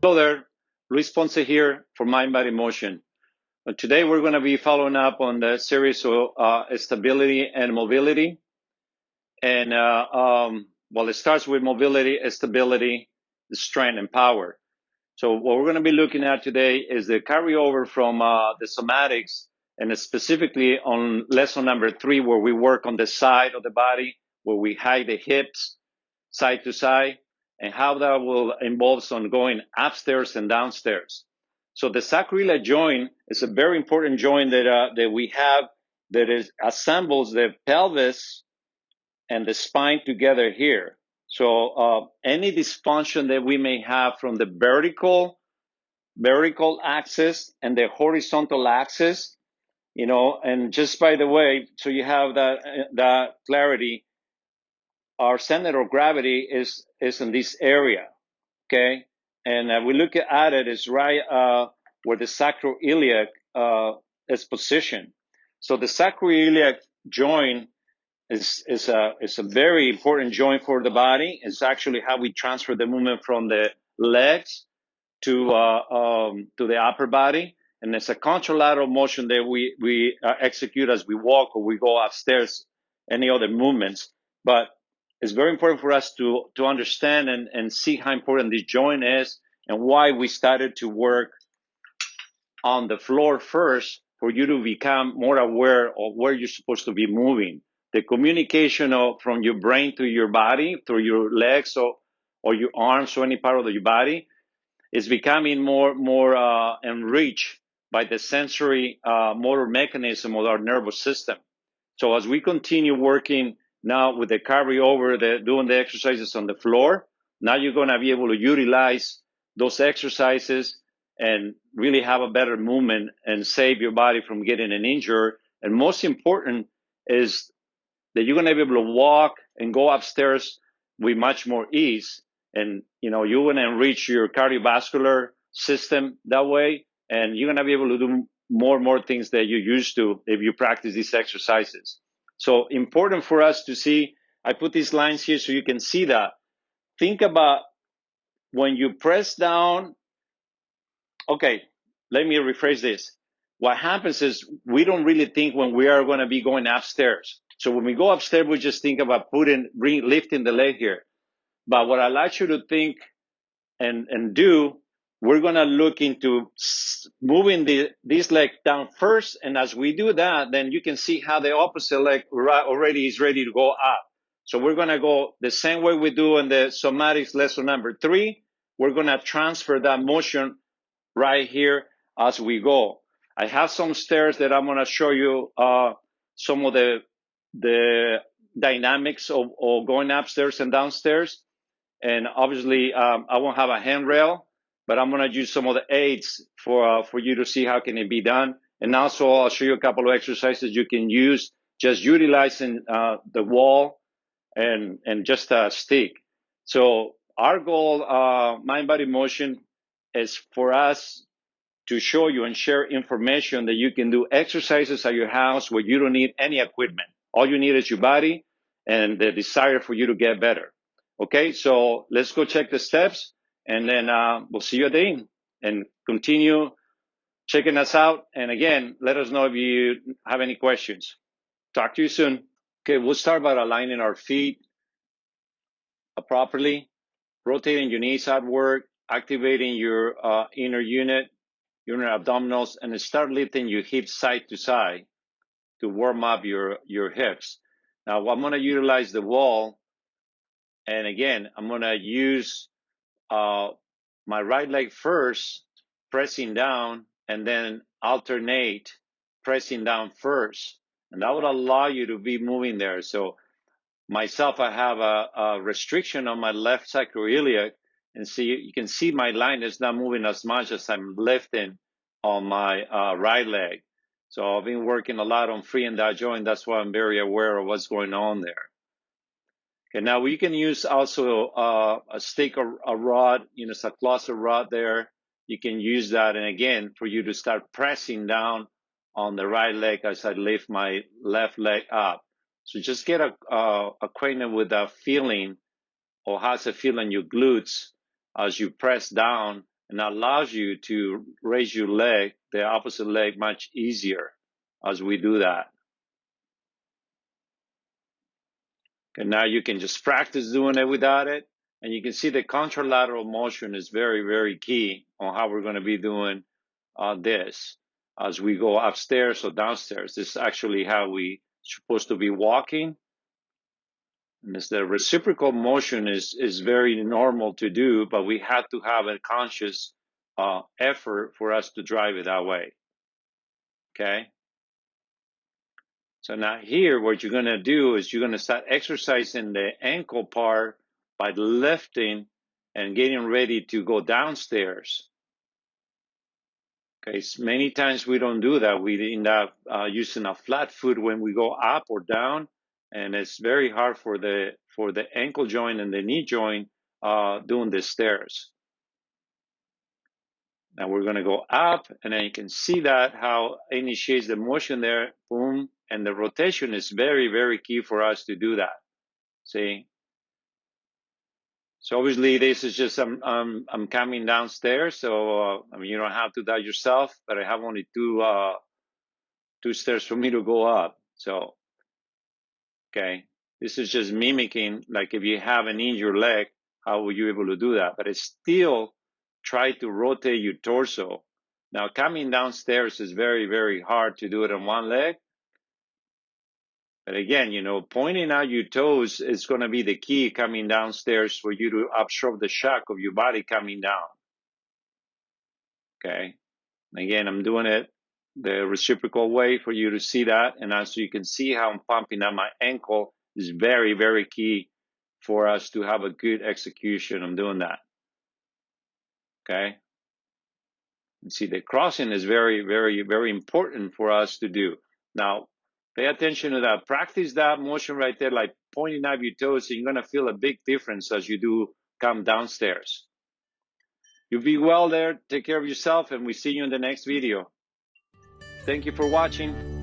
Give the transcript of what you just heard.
Hello there, Luis Ponce here for Mind Body Motion. Today we're going to be following up on the series of stability and mobility. And well, it starts with mobility, stability, strength, and power. So what we're going to be looking at today is the carryover from the somatics, and specifically on lesson number 3, where we work on the side of the body, where we hide the hips side to side, and how that will involve on going upstairs and downstairs. So the sacroiliac joint is a very important joint that we have that assembles the pelvis and the spine together here. So any dysfunction that we may have from the vertical axis and the horizontal axis, and just by the way, so you have that clarity, our center of gravity is in this area, okay? And we look at it, it's right where the sacroiliac is positioned. So the sacroiliac joint is a very important joint for the body. It's actually how we transfer the movement from the legs to the upper body. And it's a contralateral motion that we execute as we walk or we go upstairs, any other movements. But it's very important for us to understand and see how important this joint is and why we started to work on the floor first, for you to become more aware of where you're supposed to be moving. The communication from your brain to your body, through your legs or your arms or any part of your body, is becoming more enriched by the sensory motor mechanism of our nervous system. So as we continue working now with the carryover, doing the exercises on the floor, now you're going to be able to utilize those exercises and really have a better movement and save your body from getting an injury. And most important is that you're going to be able to walk and go upstairs with much more ease. And, you're going to enrich your cardiovascular system that way. And you're going to be able to do more things that you used to if you practice these exercises. So important for us to see. I put these lines here so you can see that. Think about when you press down. Okay, let me rephrase this. What happens is we don't really think when we are going to be going upstairs. So when we go upstairs, we just think about lifting the leg here. But what I'd like you to think and do, we're going to look into moving this leg down first. And as we do that, then you can see how the opposite leg already is ready to go up. So we're going to go the same way we do in the somatics lesson number 3. We're going to transfer that motion right here as we go. I have some stairs that I'm going to show you some of the dynamics of going upstairs and downstairs. And obviously, I won't have a handrail, but I'm going to use some of the aids for you to see how can it be done. And also, I'll show you a couple of exercises you can use just utilizing the wall and just a stick. So our goal, Mind Body Motion, is for us to show you and share information that you can do exercises at your house where you don't need any equipment. All you need is your body and the desire for you to get better. Okay, so let's go check the steps, and then we'll see you at the end. And continue checking us out. And again, let us know if you have any questions. Talk to you soon. Okay, we'll start by aligning our feet properly, rotating your knees outward, activating your inner unit, your abdominals, and start lifting your hips side to side to warm up your hips. Now, I'm going to utilize the wall. And again, I'm going to use my right leg first, pressing down, and then alternate pressing down first. And that would allow you to be moving there. So myself, I have a restriction on my left sacroiliac. And see, you can see my line is not moving as much as I'm lifting on my right leg. So I've been working a lot on freeing that joint. That's why I'm very aware of what's going on there. Okay, now we can use also a stick or a rod, it's a closet rod there. You can use that, and again, for you to start pressing down on the right leg as I lift my left leg up. So just get acquainted with that feeling, or how's it feel in your glutes as you press down, and allows you to raise your leg, the opposite leg, much easier as we do that. And now you can just practice doing it without it. And you can see the contralateral motion is very, very key on how we're going to be doing this as we go upstairs or downstairs. This is actually how we supposed to be walking. And this, the reciprocal motion is very normal to do, but we have to have a conscious effort for us to drive it that way. Okay. So now here, what you're going to do is you're going to start exercising the ankle part by lifting and getting ready to go downstairs. Okay, so many times we don't do that. We end up using a flat foot when we go up or down, and it's very hard for the ankle joint and the knee joint doing the stairs. Now we're going to go up, and then you can see that how it initiates the motion there, boom, and the rotation is very, very key for us to do that. See? So obviously this is just I'm coming downstairs, so I mean you don't have to do that yourself, but I have only two stairs for me to go up. So okay, this is just mimicking like if you have an injured leg, how will you be able to do that? But it's still try to rotate your torso. Now coming downstairs is very, very hard to do it on one leg. But again, you know, pointing out your toes is going to be the key coming downstairs for you to absorb the shock of your body coming down. Okay. Again, I'm doing it the reciprocal way for you to see that. And as you can see how I'm pumping up my ankle is very, very key for us to have a good execution. I'm doing that. Okay. And see, the crossing is very, very, very important for us to do. Now, pay attention to that. Practice that motion right there, like pointing up your toes. And you're going to feel a big difference as you do come downstairs. You be well there. Take care of yourself, and we see you in the next video. Thank you for watching.